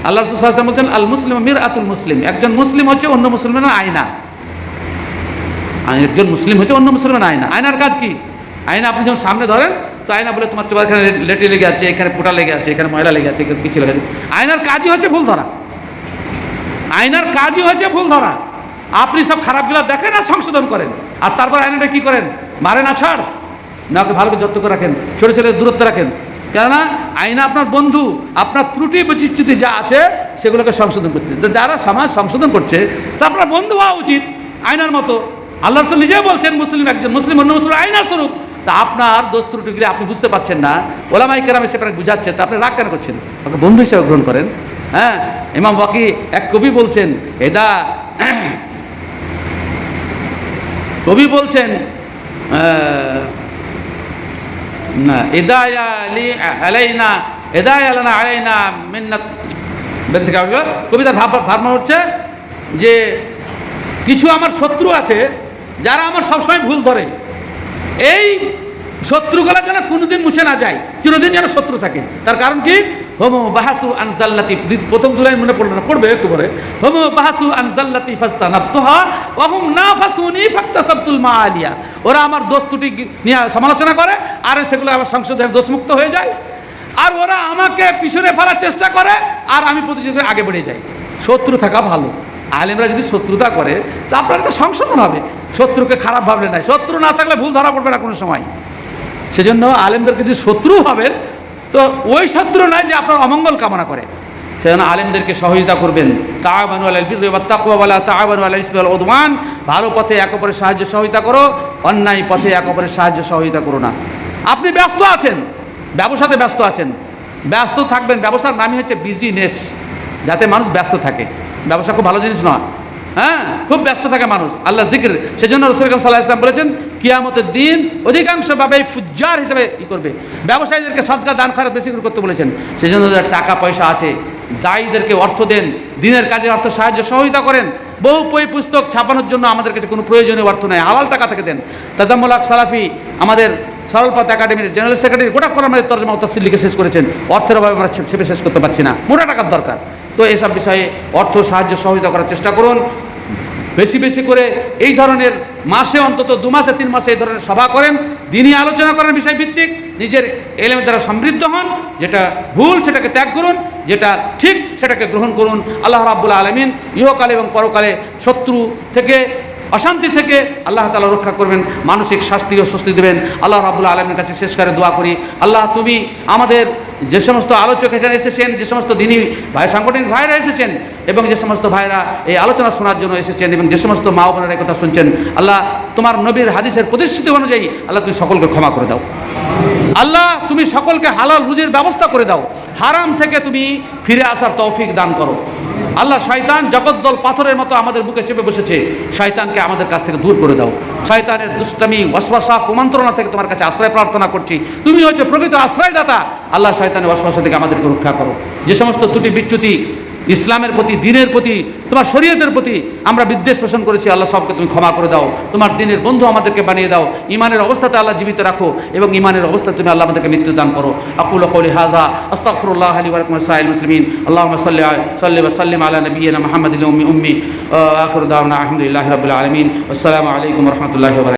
আল্লাহ রাসূল সাল্লাল্লাহু আলাইহি ওয়াসাল্লাম বলছেন আল মুসলিমু মিরআতুল মুসলিম, একজন মুসলিম হচ্ছে অন্য মুসলিমের আয়না। একজন মুসলিম হচ্ছে অন্য মুসলিমের আয়না। আয়নার কাজ কি? আয়না আপনি যখন সামনে ধরেন তো আয়না বলে তোমার এখানে লেটে লেগে আছে, এখানে পোটা লেগে আছে, এখানে ময়লা লেগে আছে, এখানে কিছু লেগে আছে। আয়নার কাজই হচ্ছে ভুল ধরা। আয়নার কাজই হচ্ছে ভুল ধরা। আপনি সব খারাপগুলো দেখেন আর সংশোধন করেন, আর তারপর আয়নাটা কি করেন? মারেন না, ছাড় না, ওকে ভালো করে যত্ন করে রাখেন, ছোটো ছেলে দূরত্ব রাখেন। কেননা আয়না আপনার বন্ধু, আপনার ত্রুটি বিচ্যুতি যা আছে সেগুলোকে সংশোধন করছে। যারা সমাজ সংশোধন করছে তা আপনার বন্ধু হওয়া উচিত আয়নার মতো। আল্লাহ রাসূল নিজে বলছেন মুসলিম একজন মুসলিম অন্য মুসলিম আয়নার স্বরূপ। তা আপনার দোষ ত্রুটিগুলি আপনি বুঝতে পারছেন না, ওলামায়ে কেরাম এসে বুঝাচ্ছে, তা আপনি রাগ কেন করছেন? ওকে বন্ধু হিসেবে গ্রহণ করেন। হ্যাঁ, ইমাম ওয়াকি এক কবি বলছেন, কবি বলছেন না ইদায়া লি আলাইনা ইদায়া লানা আলাইনা মিন্নাত। কবিতার ভাবনা হচ্ছে যে কিছু আমার শত্রু আছে যারা আমার সবসময় ভুল ধরে, এই শত্রুগুলা যেন কোনোদিন মুছে না যায়, চিরদিন যেন শত্রু থাকে। তার কারণ কি? হোমো বাহাসু আনজাল্লাতি, প্রথম দুলাইন মনে পড়লো না, পড়বে একটু পরে। হোমো বাহাসু আনজাল্লাতি ফাস্তানাবতুহা ওয়া হুম নাফাসুনি ফাকতাসাবতুল মাআলিয়া। ওরা আমার দোষ ত্রুটি নিয়ে সমালোচনা করে আর সেগুলো আমার সংশোধনের দোষমুক্ত হয়ে যায়, আর ওরা আমাকে পিছনে ফেলার চেষ্টা করে আর আমি প্রতিযোগিতায় আগে বেড়ে যাই। শত্রু থাকা ভালো। আলেমরা যদি শত্রুতা করে তা আপনার তো সংশোধন হবে। শত্রুকে খারাপ ভাবলে নাই, শত্রু না থাকলে ভুল ধরা পড়বে না কোনো সময়। সেজন্য আলেমদেরকে যদি শত্রু হবেন তো ওই শত্রু নয় যে আপনার অমঙ্গল কামনা করে। সেজন্য আলেমদেরকে সহযোগিতা করবেন। তাআওয়ানু আলাল বিররি ওয়াত তাকওয়া ওয়া লা তাআওয়ানু আলাল ইসমি ওয়াল উদওয়ান। ভালো পথে এক অপরের সাহায্য সহযোগিতা করো, অন্যায় পথে এক অপরের সাহায্য সহযোগিতা করো না। আপনি ব্যস্ত আছেন, ব্যবসাতে ব্যস্ত আছেন, ব্যস্ত থাকবেন। ব্যবসার নামই হচ্ছে বিজিনেস, যাতে মানুষ ব্যস্ত থাকে। ব্যবসা খুব ভালো জিনিস নয়। হ্যাঁ, খুব ব্যস্ত থাকে মানুষ আল্লাহ জিকির। সেজন্য রাসূল সাল্লাল্লাহু আলাইহি ওয়াসাল্লাম বলেছেন কিয়ামতের দিন অধিকাংশ ব্যবসায়ী ফুজ্জার হিসেবে কি করবে? ব্যবসায়ীদেরকে সাদকা দান খয়রাত বেশি করে করতে বলেছেন। সেজন্য যাদের টাকা পয়সা আছে দায়ীদেরকে অর্থ দেন, দিনের কাজে অর্থ সাহায্য সহযোগিতা করেন। বহু বই পুস্তক ছাপানোর জন্য আমাদের কাছে কোনো প্রয়োজনীয় অর্থ নেই, হালাল টাকা থেকে দেন। তাজাম্মুল হক সালাফি আমাদের সরলপথ একাডেমির জেনারেল সেক্রেটারি গোটা কোরআন মাজিদ তরজমা ও তাফসীর লিখে শেষ করেছেন। অর্থের অভাবে আমরা সেটা শেষ করতে পারছি না, মোটা টাকার দরকার। তো এসব বিষয়ে অর্থ সাহায্য সহযোগিতা করার চেষ্টা করুন। বেশি বেশি করে এই ধরনের মাসে অন্তত 2 মাসে 3 মাসে এই ধরনের সভা করেন, দিনই আলোচনা করেন বিষয়ভিত্তিক। নিজের এলেমের দ্বারা সমৃদ্ধ হন। যেটা ভুল সেটাকে ত্যাগ করুন, যেটা ঠিক সেটাকে গ্রহণ করুন। আল্লাহ রাব্বুল আলামিন ইহকালে এবং পরকালে শত্রু থেকে অশান্তি থেকে আল্লাহ তাআলা রক্ষা করবেন, মানসিক শাস্তি ও স্বস্তি দেবেন। আল্লাহ রাব্বুল আলামিনের কাছে শেষকারে দোয়া করি, আল্লাহ তুমি আমাদের যে সমস্ত আলোচক এখানে এসেছেন, যে সমস্ত দিনী ভাই সাংগঠনিক ভাইরা এসেছেন এবং যে সমস্ত ভাইরা এই আলোচনা শোনার জন্য এসেছেন এবং যে সমস্ত মা বোনেরা এই কথা শুনছেন, আল্লাহ তোমার নবীর হাদিসের প্রতিশ্রুতি অনুযায়ী আল্লাহ তুমি সকলকে ক্ষমা করে দাও। আল্লাহ তুমি সকলকে হালাল রুজির ব্যবস্থা করে দাও। হারাম থেকে তুমি ফিরে আসার তৌফিক দান করো। আল্লাহ শয়তান জগদ্দল পাথরের মতো আমাদের বুকে চেপে বসেছে, শয়তানকে আমাদের কাছ থেকে দূর করে দাও। শয়তানের দুষ্টামি ওয়াসওয়াসা কুমন্ত্রণা থেকে তোমার কাছে আশ্রয় প্রার্থনা করছি। তুমি হচ্ছে প্রকৃত আশ্রয়দাতা। আল্লাহ শয়তানের ওয়াসওয়াসা থেকে আমাদেরকে রক্ষা করো। যে সমস্ত ত্রুটি বিচ্যুতি ইসলামের প্রতি, দিনের প্রতি, তোমার শরীয়তের প্রতি আমরা বিদ্বেষ পোষণ করেছি, আল্লাহ সবকে তুমি ক্ষমা করে দাও। তোমার দিনের বন্ধু আমাদেরকে বানিয়ে দাও। ইমানের অবস্থাতে আল্লাহ জীবিত রাখো এবং ইমানের অবস্থায় তুমি আল্লাহ আমাদেরকে মৃত্যু দান করো। আকুলু কওলি হাযা আস্তাগফিরুল্লাহ লি ওয়া লাকুম ওয়া সাইরিল মুসলিমিন। আল্লাহুম্মা সাল্লি ওয়া সাল্লিম আলা নাবিয়িনা মুহাম্মাদিল উম্মি আখিরু দাওয়ানা আলহামদুলিল্লাহি রাব্বিল আলামিন। আসসালামু আলাইকুম ওয়া রাহমাতুল্লাহি ওয়া বারাকাতুহু।